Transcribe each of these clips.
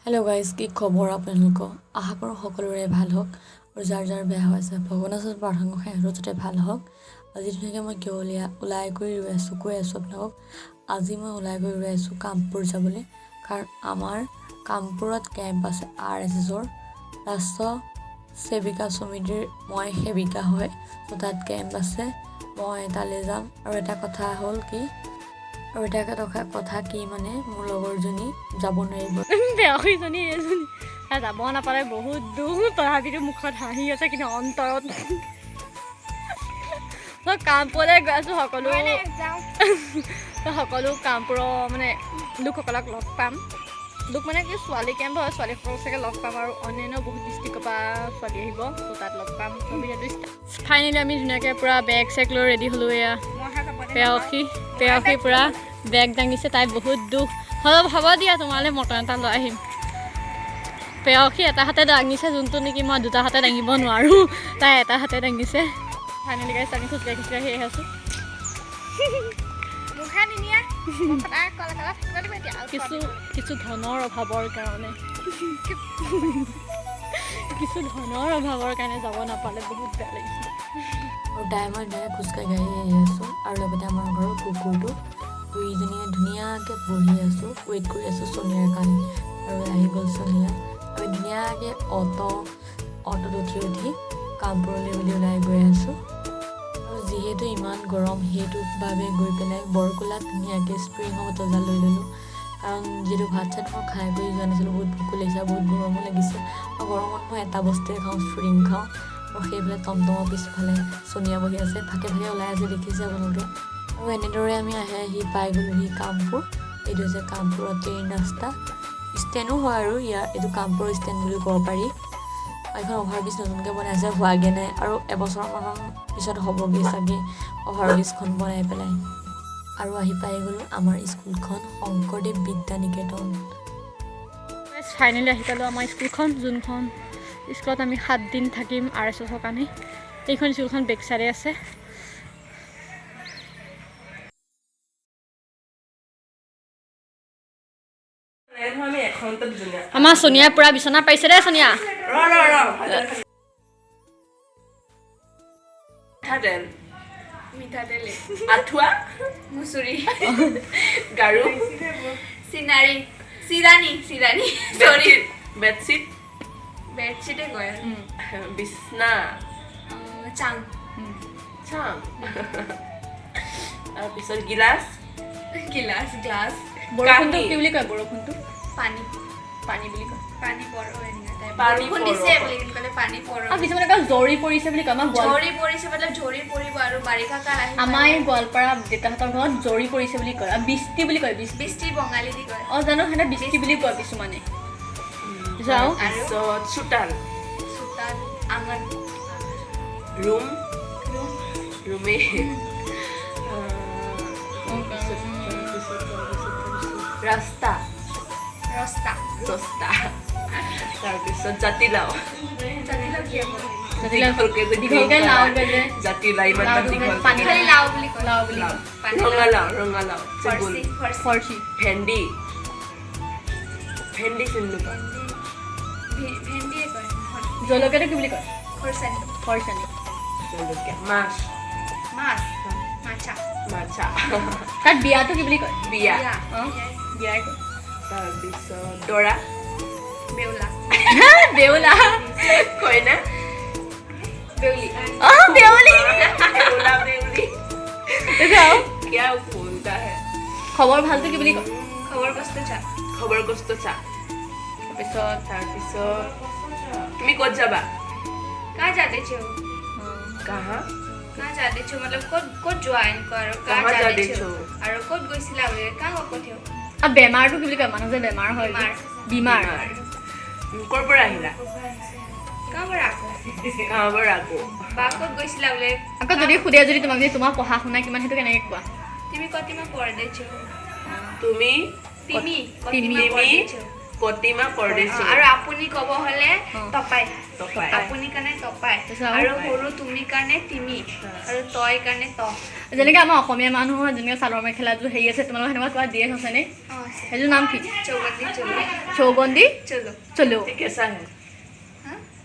Hello guys की खबर আপোনালোকৰ আশা কৰোঁ সকলোৰে ভাল হওক আৰু যাৰ যাৰ বেয়া হৈছে ভগৱানৰ ওচৰত প্ৰাৰ্থনা কৰোঁ হেঁতৰ যাতে ভাল হওক আজি ধুনীয়াকৈ মই কিয় ওলাই কৰি ৰৈ আছোঁ কৈ আছোঁ আপোনালোকক আজি মই ওলাই কৰি ৰৈ আছোঁ কামপুৰ যাবলৈ কাৰণ আমাৰ কামপুৰত কেম্প আছে RSSৰ ৰাষ্ট্ৰ সেৱিকা সমিতিৰ মই সেৱিকা হয় তো তাত কেম্প আছে মই তালৈ যাম আৰু এটা কথা হ'ল কি আৰু এটা কথা কি মানে মোৰ লগৰজনী যাব নোৱাৰিব বেয়াজনী যাব নাপালে বহুত দুখ তথাপিতো মুখত হাঁহি আছে কিন্তু অন্তৰত কামপুৰলৈ গৈ আছোঁ সকলো কামপুৰৰ মানে লোকসকলক লগ পাম লোক মানে কি ছোৱালী কেম্প হয় ছোৱালীসকলক চাগে লগ পাম আৰু অন্যান্য বহুত ডিষ্ট্ৰিক্টৰ পৰা ছোৱালী আহিব তো তাত লগ পাম ফাইনেলি আমি ধুনীয়াকৈ পূৰা বেগ চেগ লৈ ৰেডি হ'লোঁ এয়া পেয়সী পূৰা বেগ দাঙিছে তাই বহুত দুখ হ'ব দিয়া তোমালৈ মটন এটা লৈ আহিম পেয়সী এটা হাতে দাঙিছে যোনটো নেকি মই দুটা হাতে দাঙিব নোৱাৰোঁ তাই এটা হাতে দাঙিছে ফাইনেলি গাইছ আমি খোজকাঢ়ি আহি আছোঁ কিছু ধনৰ অভাৱৰ কাৰণে যাব নাপালে বহুত বেয়া লাগিছে আৰু তাই মই খোজকাঢ়ি আহি আছোঁ আৰু লগতে আমাৰ ঘৰৰ কুকুৰটো দুইজনীয়ে ধুনীয়াকৈ বহি আছোঁ ৱেইট কৰি আছোঁ সোনিয়াৰ কাৰণে আৰু আহি গ'ল সোনিয়া আমি ধুনীয়াকৈ অটোত উঠি কামপুৰলৈ বুলি ওলাই গৈ আছোঁ আৰু যিহেতু ইমান গৰম সেইটোৰ বাবে গৈ পেলাই বৰকোলাত ধুনীয়াকৈ স্প্ৰিঙৰ বটল লৈ ল'লোঁ কাৰণ যিটো ভাত চাত মই খাই কৰি যোৱা নাছিলোঁ বহুত ভোকো লাগিছে বহুত গৰমো লাগিছে আৰু গৰমত মই এটা বস্তুৱে খাওঁ স্প্ৰিং খাওঁ আৰু সেইফালে টমটমৰ পিছফালে সোনিয়া বহি আছে ভাগে ওলাই আছে দেখিছে আপোনালোকে আৰু এনেদৰে আমি আহি পাই গ'লোহি কামপুৰ এইটো হৈছে কামপুৰৰ ট্ৰেইন ৰাস্তা ষ্টেণ্ডো হয় আৰু এইটো কামপুৰৰ ষ্টেণ্ড বুলি ক'ব পাৰি এখন অভাৰব্ৰিজ নতুনকৈ বনাইছে হোৱাগৈ নাই আৰু এবছৰমানৰ পিছত হ'বগৈ চাগে অভাৰব্ৰিজখন বনাই পেলাই আৰু আহি পাই গ'লোঁ আমাৰ স্কুলখন শংকৰদেৱ বিদ্যা নিকেতন ফাইনেলি আহি পালোঁ আমাৰ স্কুলখন যোনখন স্কুলত আমি 7 দিন থাকিম RSSৰ কাৰণে এইখন স্কুলখন বেক চাইডে আছে আমাৰ সোনিয়াই পুৰা বিচনা পাইছে দেই সোনিয়া মিঠাতেল আঠুৱা মুচুৰি গাৰু চিৰাণী সৰি বেডশ্বীটে কয় বিছনা চাং তাৰপিছত গ্লাছ বৰষুণটো কি বুলি কয় বৰষুণটো পানী বুলি কয় বৰষুণ দিছে বুলি ক'লে পানী পৰে কিছুমানে কয় জৰি পৰিছে বুলি কয় জৰি পৰিছে মানে জৰি পৰিব আৰু বাৰিষা কাল আহি আমাৰ গোৱালপাৰা দেউতাহঁতৰ ঘৰত জৰি পৰিছে বুলি কয় আৰু বৃষ্টি বুলি কয় বৃষ্টি বঙালী দি কয় জানো সেনে বৃষ্টি বুলি কয় কিছুমানে যাওঁ আৰু চোতাল আঙন ৰুমে ৰাস্তা তাৰপিছত জাতিলাও দীঘলকৈ লাও গজে জাতিলাও ইমান পানী লাও বুলি কয় ৰঙালাও ফৰচি ভেন্দি চিনি পায় ভেন্দিয়ে কয় জলকীয়াটো কি বুলি কয় খৰচানি জলকীয়া মাছ মাছা তাত বিয়াটো কি বুলি কয় বিয়া বিয়াই কয় তাৰপিছত দৰা বেউলা কইনা বেউলি क्या बोलता है খবৰ ভালটো কি বুলি কয় খবৰ কষ্ট চা তাৰপিছত তুমি ক'ত যাবা कहाँ जाते छो कहाँ मतलब ক'ত জয়েন কৰো कहाँ जाते छो আৰু ক'ত গৈছিলা বোলে কাঁ ক'থেও আৰু বেমাৰটো কি বুলি কয় মানুহ যে বেমাৰ হয় বিমাৰ ক'ৰ পৰা আহিলা কাঁ পৰা আকৌ বা ক'ত গৈছিলা বোলে আকৌ যদি সুধে যদি তোমাক যে তোমাৰ পঢ়া শুনা কিমান সেইটো কেনেকৈ কোৱা তুমি কতিমা পঢ়ে ছো তুমি প্ৰতিমা পৰদেশী আৰু আপুনি ক'ব হ'লে তপাই টপাই আপুনি কাৰণে তপাই তাৰপিছত আৰু সৰু তুমি কাৰণে তিমি আৰু তই কাৰণে ত যেনেকৈ আমাৰ অসমীয়া মানুহৰ যেনেকৈ চাদৰ মেখেলাযোৰ হেৰি আছে তোমালোকৰ সেনেকুৱা কিবা ড্ৰেছ আছেনে সেইযোৰ নাম কি চৌবন্দী চলো চৌবন্দী চলো চলো কেঁচা হে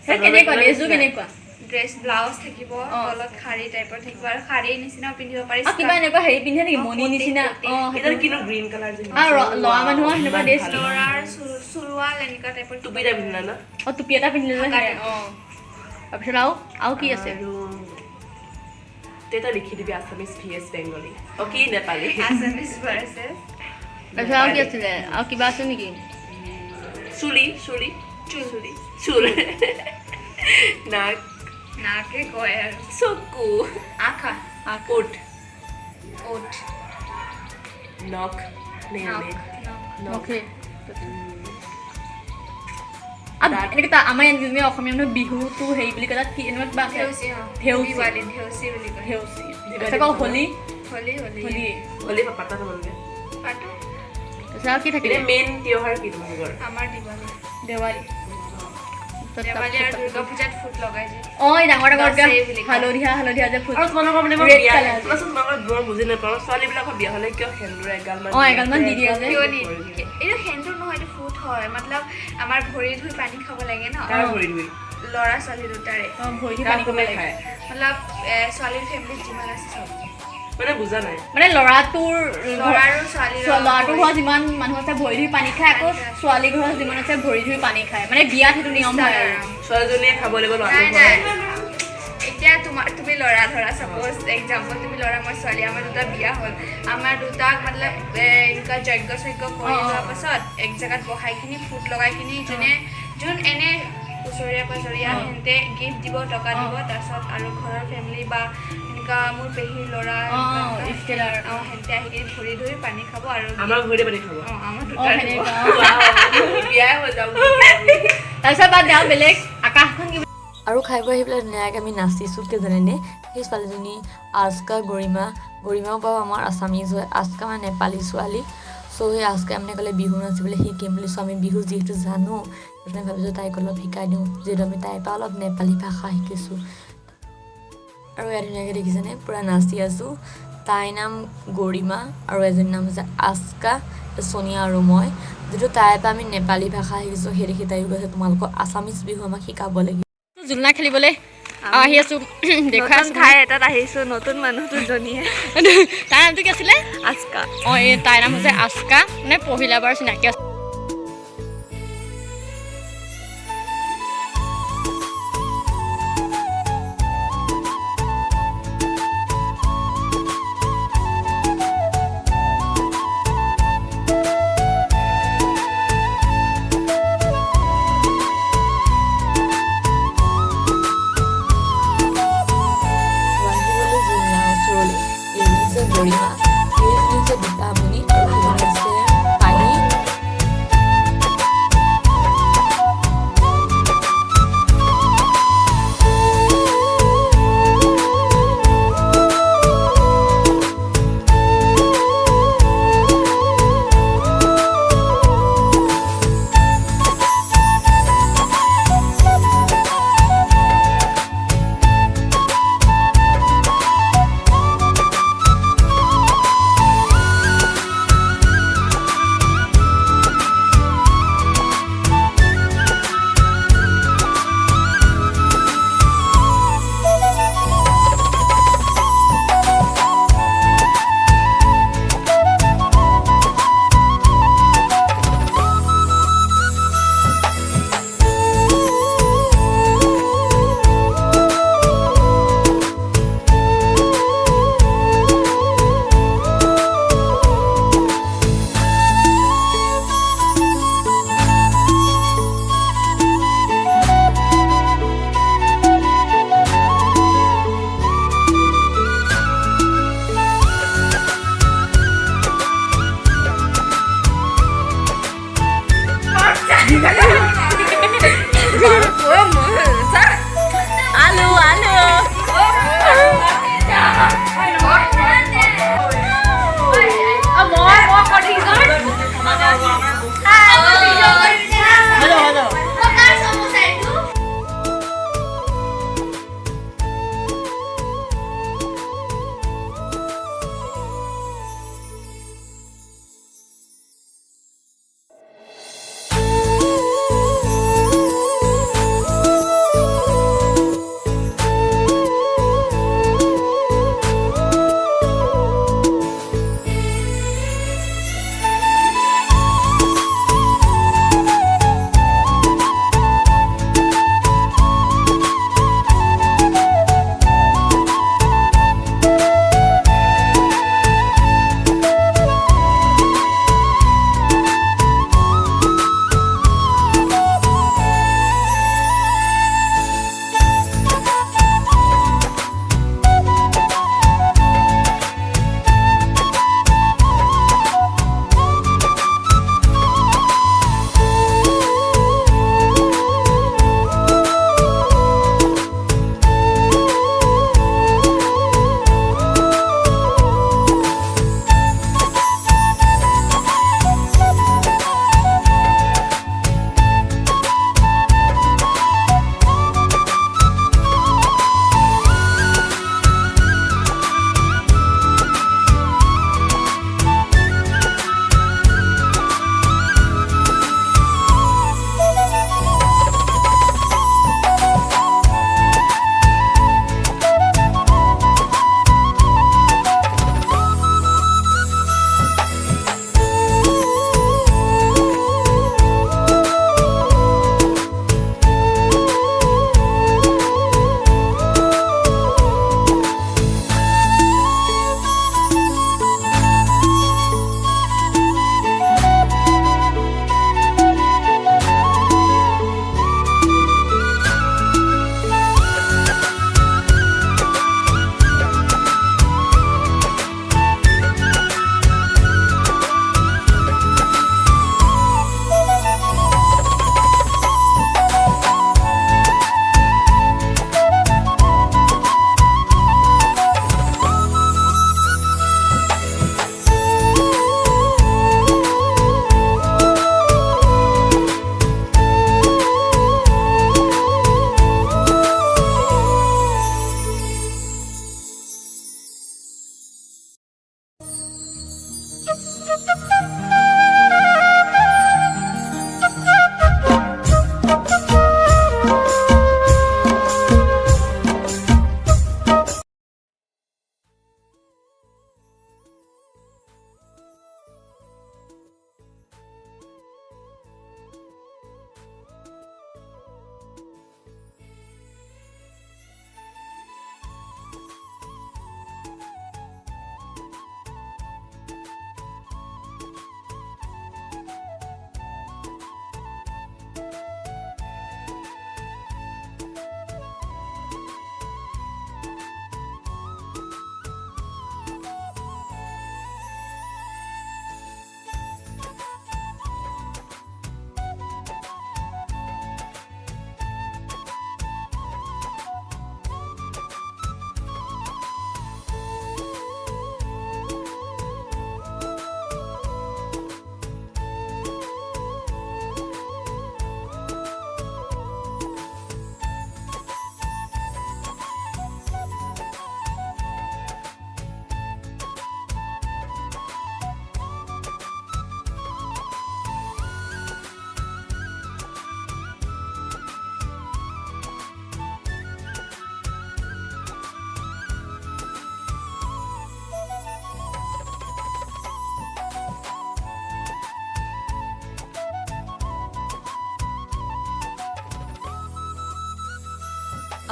সেই কেনেকুৱা ড্ৰেছযোৰ কেনেকুৱা ড্ৰেছ ব্লাউজ থাকিব তলত শাৰী টাইপৰ থাকিব আৰু শাৰীৰ নিচিনাও পিন্ধিব পাৰি আৰু কিবা এনেকুৱা হেৰি পিন্ধে নেকি মণি নিচিনা অঁ এটা কিনো গ্ৰীণ কালাৰ যে আৰু ল'ৰা মানুহৰ সেনেকুৱা ড্ৰেছ ল'ৰাৰ চুৰুৱাল এনেকুৱা টাইপৰ টুপি এটা পিন্ধিলা ন অঁ টুপি এটা পিন্ধিলে যে অঁ তাৰপিছত আৰু কি আছে আৰু তেটা লিখি দিবি আছামিজ ভিএছ বেংগলী অ কি নেপালী আছামিজ ভাৰ্চেছ তাৰপিছত আৰু কি আছিলে আৰু কিবা আছে নেকি চুলি চুলি চুলি চুল নাক নাকে কয় আৰু চকু আখা ওঠ ওঠ নখ নেল নখ অ'কে এনেকৈ আমাৰ ইয়াত যেনেকৈ অসমীয়া মানুহ বিহুটো হেৰি বুলি কয় তাত কি এনেকুৱা কিবা আছে ধেউচি ধেউচি দিৱালী ধেউচি বুলি কয় ধেউচি তাৰপিছত আকৌ হোলী হোলী হোলী হোলী হলি পাতা তোমালোকে পাতো তাৰপিছত আৰু কি থাকিলে এনে মেইন তিয়হাৰ কি তোমালোকৰ আমাৰ দিৱালী দেৱালী দেৱালী আৰু দুৰ্গা পূজাত ফুট লগাই যে অঁ এই ডাঙৰ ডাঙৰ বাছে বুলি কয়। হালধীয়া যে ফুল আৰু তোমালোকৰ মানে মই Red বিয়া color। কোৱাচোন তোমালোকৰ মই বুজি নাপাওঁ ছোৱালীবিলাকৰ বিয়া হ'লে কিয় সেন্দুৰ এগালমান অঁ এগালমান দি দিয়ে যে কিয় এইটো সেন্দুৰ নহয় এইটো ফুট হয় মতলব আমাৰ ভৰি ধুই পানী খাব লাগে ন কাৰ ভৰি ধুই ল'ৰা ছোৱালী দুটাৰে অঁ ভৰি দি কাৰ পানী কোনে খাব লাগে খায় মতলব ছোৱালীৰ ফেমিলিত যিমান আছে চব মানে বুজা নাই মানে ল'ৰাটোৰ ল'ৰা আৰু ছোৱালীৰ ল'ৰাটোৰ ঘৰত যিমান মানুহ আছে ভৰি ধুই পানী খায় আকৌ ছোৱালী ঘৰত যিমান আছে ভৰি ধুই পানী খায় মানে বিয়াত সেইটো নিয়ম হয় আৰু ছোৱালীজনীয়ে খাব লাগিব নাই ল'ৰাটোৰ নাই ঘৰত এতিয়া তুমি ল'ৰা ধৰা চাপ'জ এক্সাম্পল তুমি ল'ৰা মই ছোৱালী আমাৰ দুটা বিয়া হ'ল আমাৰ দুটাক মতলব এনেকুৱা যজ্ঞ চজ্ঞ কৰি যোৱাৰ পাছত এক জেগাত বহাই কিনি ফুট লগাই কিনি যোন এনে ওচৰীয়া পাজৰীয়া সিহঁতে গিফ্ট দিব টকা দিব তাৰপিছত আৰু ঘৰৰ ফেমিলি বা এনেকুৱা মোৰ পেহীৰ ল'ৰা ৰিষ্টেদাৰ সিহঁতে আহি কিনি ভৰি ধুই পানী খাব আৰু আমাৰ ঘৰতে পানী খাব আমাৰ অঁ দুটা সেনেকুৱা বিয়াই হৈ যাওঁ তাৰপিছত বাদ দিয়া বেলেগ আকাশখন কিবা আৰু খাই বৈ আহি পেলাই ধুনীয়াকৈ আমি নাচিছোঁ কি জানেনে সেই ছোৱালীজনী আস্কা গৰিমাও বাৰু আমাৰ আছামিজ হয় আস্কা মানে নেপালী ছোৱালী চ' সেই আস্কাই মানে ক'লে বিহু নাচিবলৈ শিকিম বুলি চ' আমি বিহু যিহেতু জানো সেইকাৰণে ভাবিছোঁ তাইক অলপ শিকাই দিওঁ যিহেতু আমি তাইৰ পৰা অলপ নেপালী ভাষা শিকিছোঁ আৰু ইয়াত ধুনীয়াকৈ দেখিছেনে পূৰা নাচি আছোঁ তাইৰ নাম গৰিমা আৰু এজনীৰ নাম হৈছে আস্কা সোনিয়া আৰু মই যিটো তাইৰ পৰা আমি নেপালী ভাষা শিকিছোঁ সেই দেখি তাইও কৈছে তোমালোকৰ আছামিজ বিহু আমাক শিকাব লাগিব জোলনা খেলিবলৈ আহি আছোঁ দেখুৱাই আছোঁ ঠাই এটাত আহিছোঁ নতুন মানুহ দুজনীয়ে তাইৰ নামটো কি আছিলে আস্কা অঁ এই তাইৰ নাম হৈছে আস্কা মানে পহিলা বাৰ চিনাকি আছে আহিবলৈ জোলনা ওচৰলৈ এইজনী হৈছে গৰিমা এইজনী হৈছে দুটামণি আৰু সেইজনী হৈছে পানী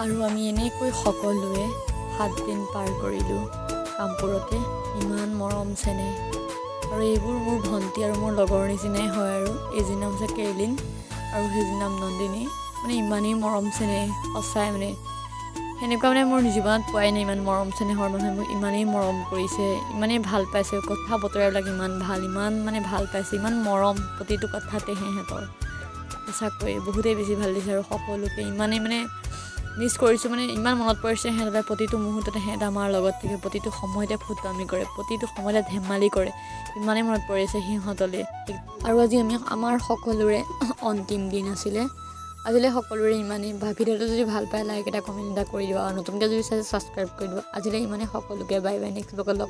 আৰু আমি এনেকৈ সকলোৱে 7 দিন পাৰ কৰিলোঁ কামপুৰতে। ইমান মৰম চেনেহ, আৰু এইবোৰ মোৰ ভণ্টি আৰু মোৰ লগৰ নিচিনাই হয়। আৰু এইজনীৰ নাম হৈছে কেইলিন আৰু সেইজনীৰ নাম নন্দিনী। মানে ইমানেই মৰম চেনেহ, সঁচাই মানে সেনেকুৱা মানে মোৰ জীৱনত পোৱাই নাই ইমান মৰম চেনেহৰ মানুহে মোক ইমানেই মৰম কৰিছে, ইমানেই ভাল পাইছে। কথা বতৰাবিলাক ইমান ভাল, ইমান মানে ভাল পাইছে, ইমান মৰম প্ৰতিটো কথাতে সিহঁতৰ। সঁচাকৈ বহুতেই বেছি ভাল দিছে। আৰু সকলোকে ইমানেই মানে মিছ কৰিছোঁ, মানে ইমান মনত পৰিছে সিহঁতে। প্ৰতিটো মুহূৰ্ততে সিহঁতে আমাৰ লগত থাকে, প্ৰতিটো সময়তে ফুটামি কৰে, প্ৰতিটো সময়তে ধেমালি কৰে। ইমানেই মনত পৰিছে সিহঁতলৈ। আৰু আজি আমাৰ সকলোৰে অন্তিম দিন আছিলে। আজিলৈ সকলোৰে ইমানেই। ভিডিঅ'টো যদি ভাল পায় লাইক এটা কমেণ্ট এটা কৰি দিবা, আৰু নতুনকৈ যদি চাই ছাবস্ক্ৰাইব কৰি দিবা। আজিলৈ ইমানেই, সকলোকে বাই বাই। নেক্সট ব্লগত লগ